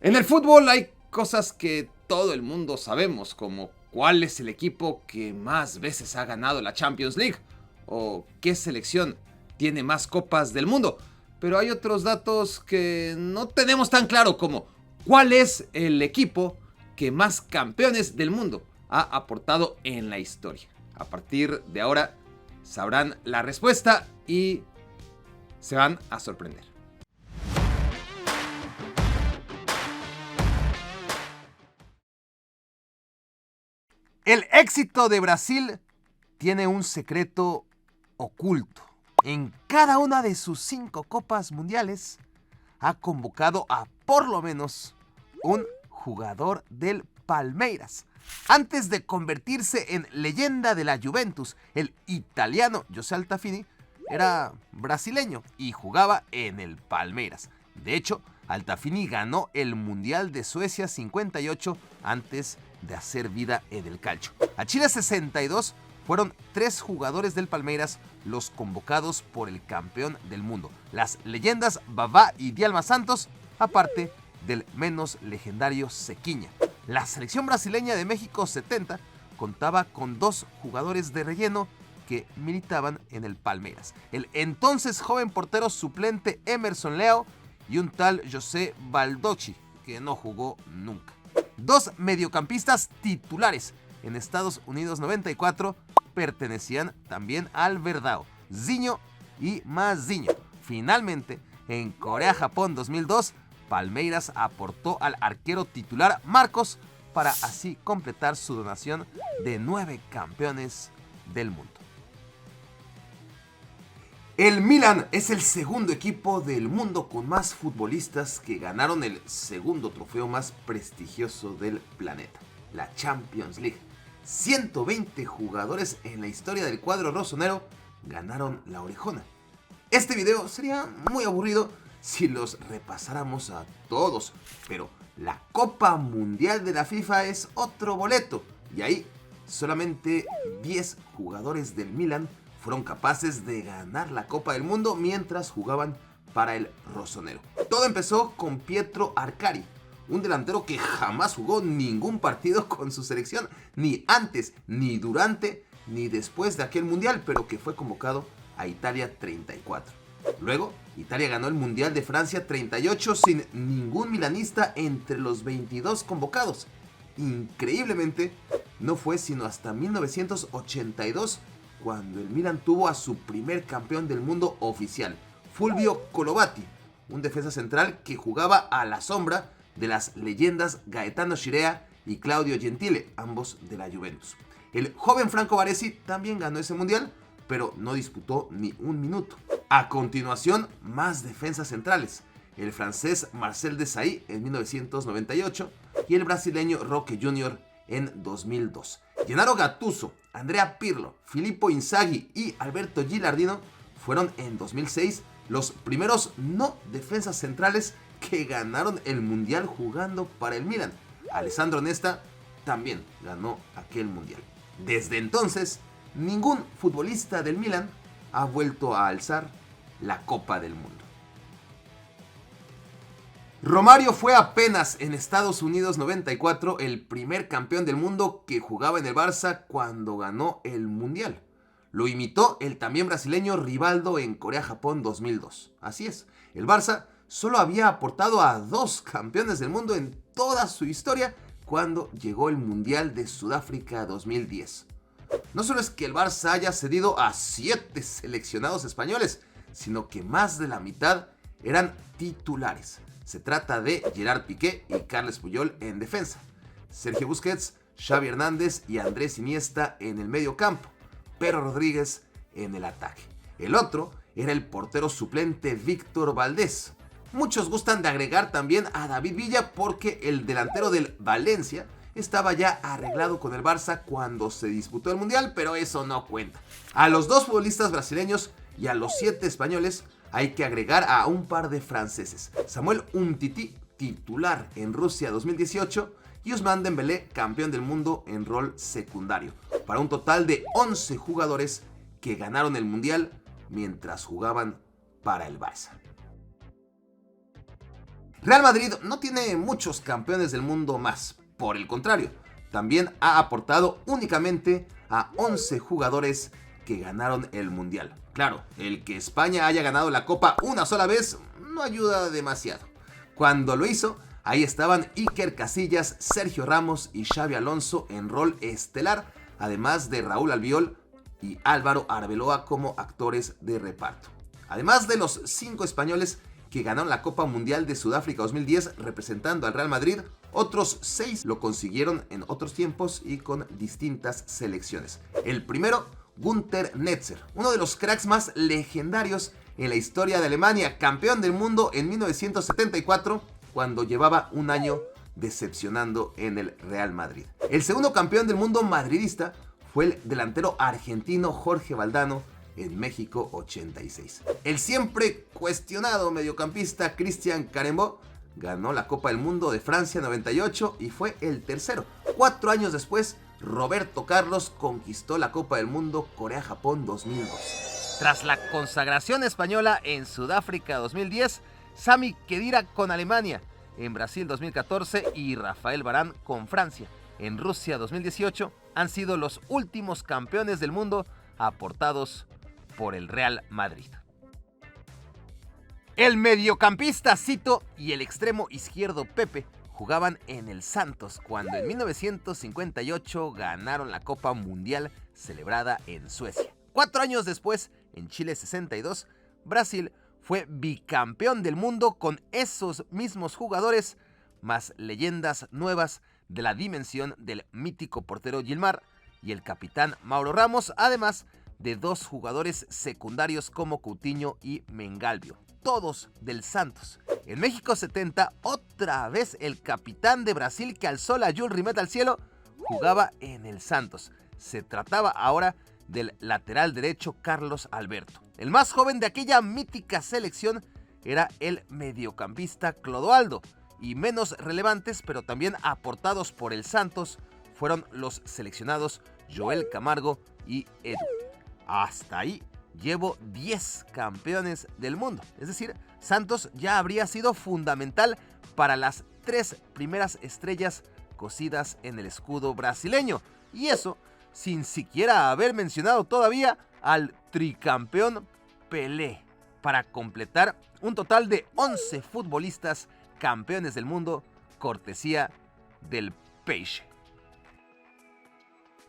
En el fútbol hay cosas que todo el mundo sabemos, como cuál es el equipo que más veces ha ganado la Champions League o qué selección tiene más copas del mundo. Pero hay otros datos que no tenemos tan claro, como cuál es el equipo que más campeones del mundo ha aportado en la historia. A partir de ahora sabrán la respuesta y se van a sorprender. El éxito de Brasil tiene un secreto oculto. En cada una de sus 5 copas mundiales ha convocado a por lo menos un jugador del Palmeiras. Antes de convertirse en leyenda de la Juventus, el italiano José Altafini era brasileño y jugaba en el Palmeiras. De hecho, Altafini ganó el Mundial de Suecia 58 antes de hacer vida en el calcio. A Chile 62 fueron 3 jugadores del Palmeiras los convocados por el campeón del mundo, las leyendas Vavá y Djalma Santos, aparte del menos legendario Cequiña. La selección brasileña de México 70 contaba con 2 jugadores de relleno que militaban en el Palmeiras: el entonces joven portero suplente Emerson Leao y un tal José Baldocchi, que no jugó nunca. 2 mediocampistas titulares en Estados Unidos 94 pertenecían también al Verdão: Zinho y Mazinho. Finalmente, en Corea-Japón 2002, Palmeiras aportó al arquero titular Marcos para así completar su donación de 9 campeones del mundo. El Milan es el segundo equipo del mundo con más futbolistas que ganaron el segundo trofeo más prestigioso del planeta, la Champions League. 120 jugadores en la historia del cuadro rosonero ganaron la orejona. Este video sería muy aburrido si los repasáramos a todos, pero la Copa Mundial de la FIFA es otro boleto, y ahí solamente 10 jugadores del Milan fueron capaces de ganar la Copa del Mundo mientras jugaban para el rosonero. Todo empezó con Pietro Arcari, un delantero que jamás jugó ningún partido con su selección, ni antes, ni durante, ni después de aquel mundial, pero que fue convocado a Italia 34. Luego, Italia ganó el Mundial de Francia 38 sin ningún milanista entre los 22 convocados. Increíblemente, no fue sino hasta 1982 cuando el Milan tuvo a su primer campeón del mundo oficial, Fulvio Colovati, un defensa central que jugaba a la sombra de las leyendas Gaetano Scirea y Claudio Gentile, ambos de la Juventus. El joven Franco Baresi también ganó ese mundial, pero no disputó ni un minuto. A continuación, más defensas centrales: el francés Marcel Desailly en 1998 y el brasileño Roque Jr. en 2002. Gennaro Gattuso, Andrea Pirlo, Filippo Inzaghi y Alberto Gilardino fueron en 2006 los primeros no defensas centrales que ganaron el mundial jugando para el Milan. Alessandro Nesta también ganó aquel mundial. Desde entonces, ningún futbolista del Milan ha vuelto a alzar la Copa del Mundo. Romario fue apenas en Estados Unidos 94 el primer campeón del mundo que jugaba en el Barça cuando ganó el mundial. Lo imitó el también brasileño Rivaldo en Corea-Japón 2002. Así es, el Barça solo había aportado a 2 campeones del mundo en toda su historia cuando llegó el Mundial de Sudáfrica 2010. No solo es que el Barça haya cedido a 7 seleccionados españoles, sino que más de la mitad eran titulares. Se trata de Gerard Piqué y Carles Puyol en defensa, Sergio Busquets, Xavi Hernández y Andrés Iniesta en el medio campo, Pedro Rodríguez en el ataque. El otro era el portero suplente Víctor Valdés. Muchos gustan de agregar también a David Villa porque el delantero del Valencia estaba ya arreglado con el Barça cuando se disputó el Mundial, pero eso no cuenta. A los 2 futbolistas brasileños y a los 7 españoles hay que agregar a un par de franceses: Samuel Umtiti, titular en Rusia 2018, y Ousmane Dembélé, campeón del mundo en rol secundario, para un total de 11 jugadores que ganaron el Mundial mientras jugaban para el Barça. Real Madrid no tiene muchos campeones del mundo más, por el contrario, también ha aportado únicamente a 11 jugadores que ganaron el Mundial. Claro, el que España haya ganado la Copa una sola vez no ayuda demasiado. Cuando lo hizo, ahí estaban Iker Casillas, Sergio Ramos y Xabi Alonso en rol estelar, además de Raúl Albiol y Álvaro Arbeloa como actores de reparto. Además de los 5 españoles que ganaron la Copa Mundial de Sudáfrica 2010 representando al Real Madrid, otros 6 lo consiguieron en otros tiempos y con distintas selecciones. El primero, Günther Netzer, uno de los cracks más legendarios en la historia de Alemania, campeón del mundo en 1974, cuando llevaba un año decepcionando en el Real Madrid. El segundo campeón del mundo madridista fue el delantero argentino Jorge Valdano en México 86. El siempre cuestionado mediocampista Cristian Carembó ganó la Copa del Mundo de Francia 98 y fue el tercero. 4 años después, Roberto Carlos conquistó la Copa del Mundo Corea-Japón 2002. Tras la consagración española en Sudáfrica 2010, Sami Khedira con Alemania en Brasil 2014 y Rafael Varane con Francia en Rusia 2018 han sido los últimos campeones del mundo aportados por el Real Madrid. El mediocampista Cito y el extremo izquierdo Pepe jugaban en el Santos cuando en 1958 ganaron la Copa Mundial celebrada en Suecia. 4 años después, en Chile 62, Brasil fue bicampeón del mundo con esos mismos jugadores, más leyendas nuevas de la dimensión del mítico portero Gilmar y el capitán Mauro Ramos, además de 2 jugadores secundarios como Coutinho y Mengalvio, todos del Santos. En México 70, otra vez el capitán de Brasil que alzó la Jules Rimet al cielo, jugaba en el Santos. Se trataba ahora del lateral derecho Carlos Alberto. El más joven de aquella mítica selección era el mediocampista Clodoaldo, y menos relevantes, pero también aportados por el Santos, fueron los seleccionados Joel Camargo y Edu. Hasta ahí llevo 10 campeones del mundo. Es decir, Santos ya habría sido fundamental para las 3 primeras estrellas cosidas en el escudo brasileño. Y eso sin siquiera haber mencionado todavía al tricampeón Pelé, para completar un total de 11 futbolistas campeones del mundo, cortesía del Peixe.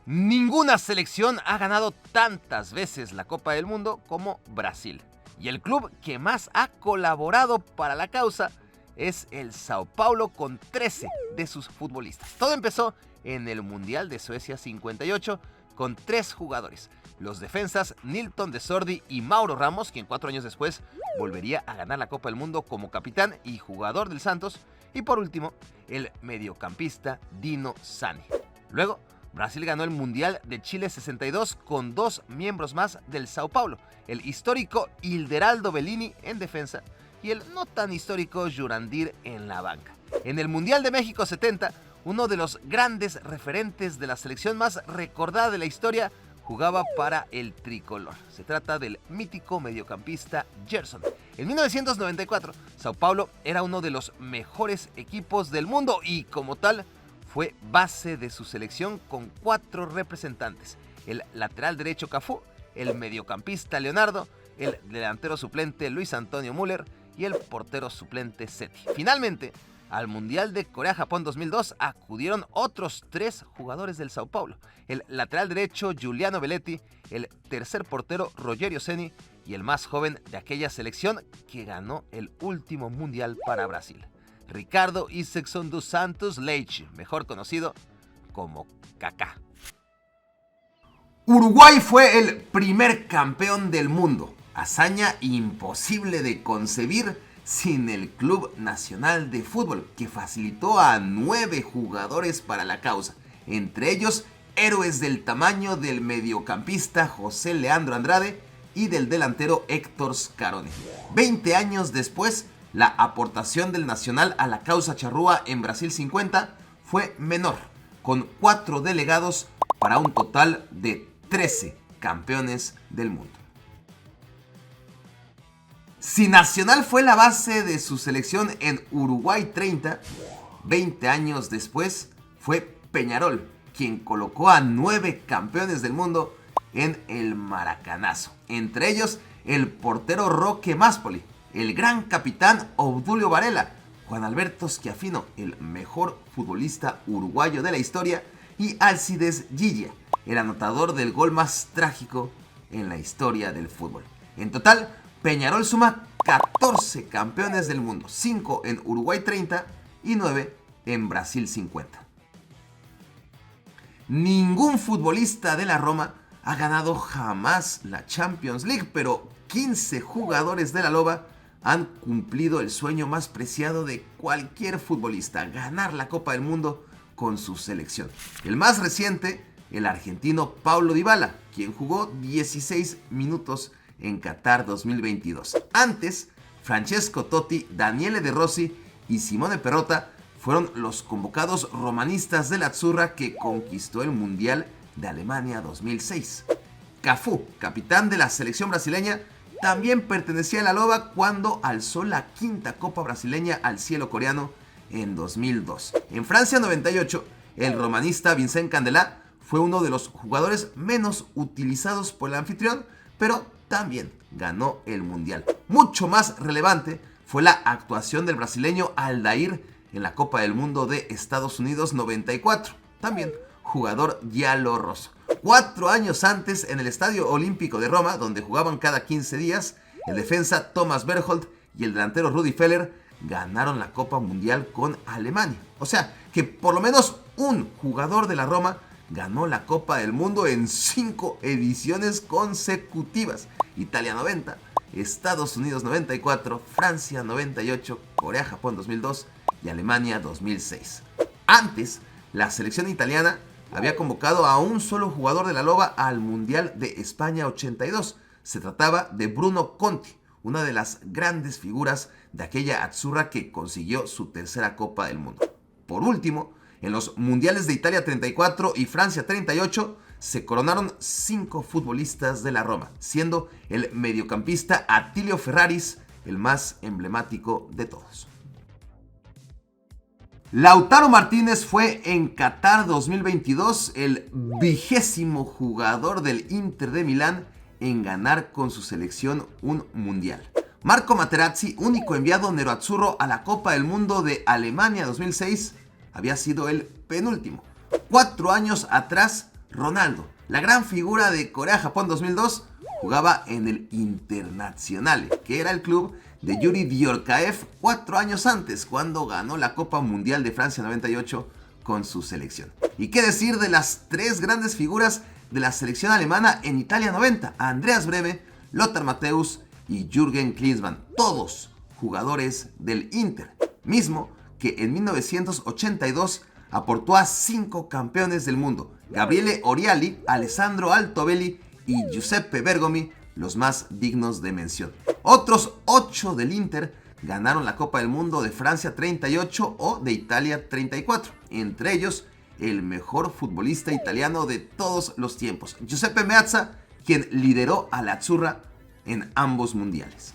Ninguna selección ha ganado tantas veces la Copa del Mundo como Brasil. Y el club que más ha colaborado para la causa es el Sao Paulo con 13 de sus futbolistas. Todo empezó en el Mundial de Suecia 58 con 3 jugadores. Los defensas Nilton de Sordi y Mauro Ramos, quien 4 años después volvería a ganar la Copa del Mundo como capitán y jugador del Santos. Y por último, el mediocampista Dino Sani. Luego, Brasil ganó el Mundial de Chile 62 con 2 miembros más del Sao Paulo, el histórico Ilderaldo Bellini en defensa y el no tan histórico Jurandir en la banca. En el Mundial de México 70, uno de los grandes referentes de la selección más recordada de la historia jugaba para el tricolor. Se trata del mítico mediocampista Gerson. En 1994, Sao Paulo era uno de los mejores equipos del mundo y como tal fue base de su selección con 4 representantes: el lateral derecho Cafú, el mediocampista Leonardo, el delantero suplente Luis Antonio Müller y el portero suplente Seti. Finalmente, al Mundial de Corea-Japón 2002 acudieron otros 3 jugadores del Sao Paulo: el lateral derecho Giuliano Belletti, el tercer portero Rogério Ceni y el más joven de aquella selección que ganó el último Mundial para Brasil, Ricardo Isaacson dos Santos Leite, mejor conocido como Kaká. Uruguay fue el primer campeón del mundo, hazaña imposible de concebir sin el Club Nacional de Fútbol, que facilitó a 9 jugadores para la causa, entre ellos héroes del tamaño del mediocampista José Leandro Andrade y del delantero Héctor Scaroni. 20 años después, la aportación del Nacional a la causa charrúa en Brasil 50 fue menor, con 4 delegados para un total de 13 campeones del mundo. Si Nacional fue la base de su selección en Uruguay 30, 20 años después fue Peñarol quien colocó a 9 campeones del mundo en el Maracanazo. Entre ellos el portero Roque Máspoli, el gran capitán Obdulio Varela, Juan Alberto Schiaffino, el mejor futbolista uruguayo de la historia, y Alcides Giglia, el anotador del gol más trágico en la historia del fútbol. En total, Peñarol suma 14 campeones del mundo, 5 en Uruguay 30 y 9 en Brasil 50. Ningún futbolista de la Roma ha ganado jamás la Champions League, pero 15 jugadores de la Loba han cumplido el sueño más preciado de cualquier futbolista, ganar la Copa del Mundo con su selección. El más reciente, el argentino Paulo Dybala, quien jugó 16 minutos en Qatar 2022. Antes, Francesco Totti, Daniele De Rossi y Simone Perrotta fueron los convocados romanistas de la Azzurra que conquistó el Mundial de Alemania 2006. Cafú, capitán de la selección brasileña, también pertenecía a la Loba cuando alzó la quinta Copa brasileña al cielo coreano en 2002. En Francia 98, el romanista Vincent Candelà fue uno de los jugadores menos utilizados por el anfitrión, pero también ganó el Mundial. Mucho más relevante fue la actuación del brasileño Aldair en la Copa del Mundo de Estados Unidos 94, también jugador giallo-rosso. 4 años antes, en el Estadio Olímpico de Roma, donde jugaban cada 15 días, el defensa Thomas Berchtold y el delantero Rudi Feller ganaron la Copa Mundial con Alemania. O sea, que por lo menos un jugador de la Roma ganó la Copa del Mundo en 5 ediciones consecutivas. Italia 90, Estados Unidos 94, Francia 98, Corea-Japón 2002 y Alemania 2006. Antes, la selección italiana había convocado a un solo jugador de la Loba al Mundial de España 82. Se trataba de Bruno Conti, una de las grandes figuras de aquella Azzurra que consiguió su tercera Copa del Mundo. Por último, en los Mundiales de Italia 34 y Francia 38 se coronaron 5 futbolistas de la Roma, siendo el mediocampista Attilio Ferraris el más emblemático de todos. Lautaro Martínez fue en Qatar 2022 el 20º jugador del Inter de Milán en ganar con su selección un mundial. Marco Materazzi, único enviado neroazzurro a la Copa del Mundo de Alemania 2006, había sido el penúltimo. 4 años atrás, Ronaldo, la gran figura de Corea-Japón 2002, jugaba en el Internazionale, que era el club de Yuri Diorkaev 4 años antes, cuando ganó la Copa Mundial de Francia 98 con su selección. ¿Y qué decir de las 3 grandes figuras de la selección alemana en Italia 90? Andreas Brehme, Lothar Matthäus y Jürgen Klinsmann, todos jugadores del Inter, mismo que en 1982 aportó a 5 campeones del mundo: Gabriele Oriali, Alessandro Altobelli y Giuseppe Bergomi, los más dignos de mención. Otros 8 del Inter ganaron la Copa del Mundo de Francia 38 o de Italia 34, entre ellos el mejor futbolista italiano de todos los tiempos, Giuseppe Meazza, quien lideró a la Azzurra en ambos mundiales.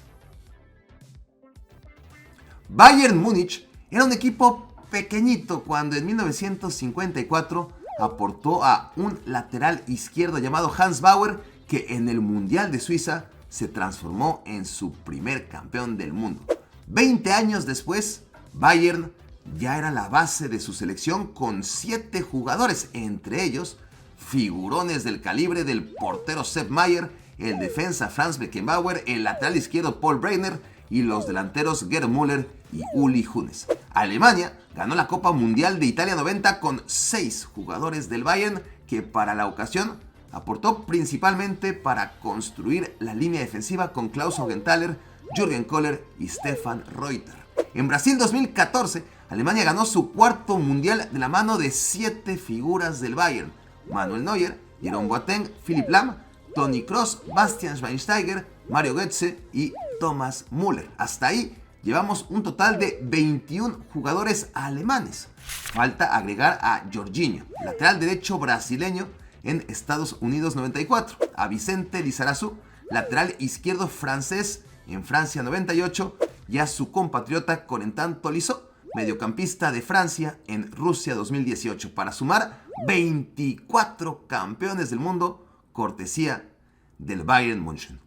Bayern Múnich era un equipo pequeñito cuando en 1954 aportó a un lateral izquierdo llamado Hans Bauer, que en el Mundial de Suiza se transformó en su primer campeón del mundo. 20 años después, Bayern ya era la base de su selección con 7 jugadores, entre ellos figurones del calibre del portero Sepp Maier, el defensa Franz Beckenbauer, el lateral izquierdo Paul Breitner y los delanteros Gerd Müller y Uli Hoeneß. Alemania ganó la Copa Mundial de Italia 90 con 6 jugadores del Bayern, que para la ocasión aportó principalmente para construir la línea defensiva con Klaus Augenthaler, Jürgen Kohler y Stefan Reuter. En Brasil 2014, Alemania ganó su 4º mundial de la mano de 7 figuras del Bayern: Manuel Neuer, Jerome Boateng, Philipp Lahm, Toni Kroos, Bastian Schweinsteiger, Mario Götze y Thomas Müller. Hasta ahí llevamos un total de 21 jugadores alemanes. Falta agregar a Jorginho, lateral derecho brasileño en Estados Unidos 94, a Vicente Lizarazu, lateral izquierdo francés en Francia 98 y a su compatriota Corentin Tolisso, mediocampista de Francia, en Rusia 2018, para sumar 24 campeones del mundo, cortesía del Bayern München.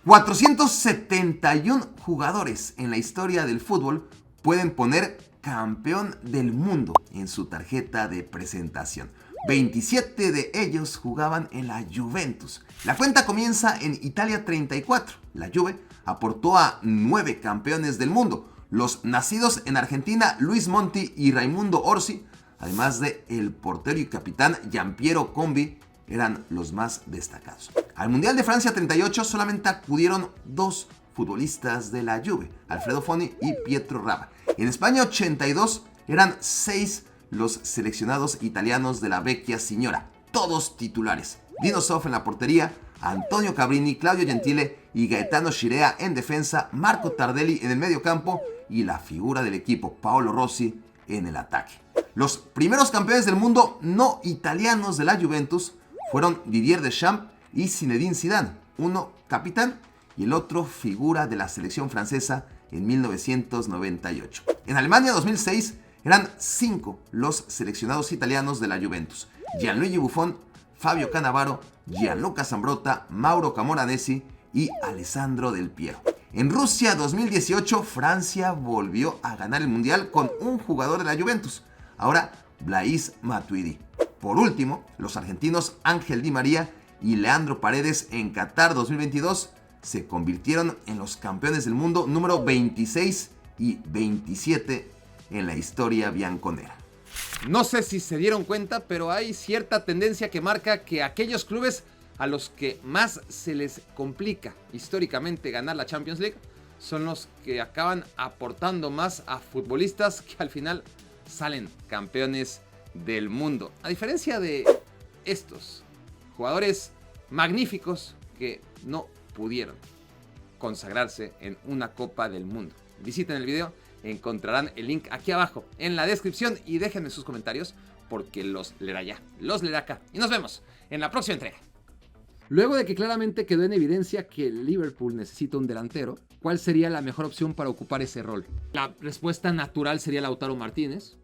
471 jugadores en la historia del fútbol pueden poner campeón del mundo en su tarjeta de presentación. 27 de ellos jugaban en la Juventus. La cuenta comienza en Italia 34. La Juve aportó a 9 campeones del mundo. Los nacidos en Argentina, Luis Monti y Raimundo Orsi, además de el portero y capitán Giampiero Combi, eran los más destacados. Al Mundial de Francia 38 solamente acudieron 2 futbolistas de la Juve, Alfredo Foni y Pietro Raba. En España 82 eran 6 los seleccionados italianos de la Vecchia Signora, todos titulares. Dino Zoff en la portería, Antonio Cabrini, Claudio Gentile y Gaetano Scirea en defensa, Marco Tardelli en el mediocampo y la figura del equipo, Paolo Rossi, en el ataque. Los primeros campeones del mundo no italianos de la Juventus fueron Didier Deschamps y Zinedine Zidane, uno capitán y el otro figura de la selección francesa en 1998. En Alemania 2006 eran 5 los seleccionados italianos de la Juventus: Gianluigi Buffon, Fabio Cannavaro, Gianluca Zambrotta, Mauro Camoranesi y Alessandro Del Piero. En Rusia 2018 Francia volvió a ganar el mundial con un jugador de la Juventus, ahora Blaise Matuidi. Por último, los argentinos Ángel Di María y Leandro Paredes en Qatar 2022 se convirtieron en los campeones del mundo número 26 y 27 en la historia bianconera. No sé si se dieron cuenta, pero hay cierta tendencia que marca que aquellos clubes a los que más se les complica históricamente ganar la Champions League son los que acaban aportando más a futbolistas que al final salen campeones del mundo. A diferencia de estos jugadores magníficos que no pudieron consagrarse en una Copa del Mundo. Visiten el video, encontrarán el link aquí abajo en la descripción y déjenme sus comentarios porque los leerá ya, los leerá acá. Y nos vemos en la próxima entrega. Luego de que claramente quedó en evidencia que el Liverpool necesita un delantero, ¿cuál sería la mejor opción para ocupar ese rol? La respuesta natural sería Lautaro Martínez.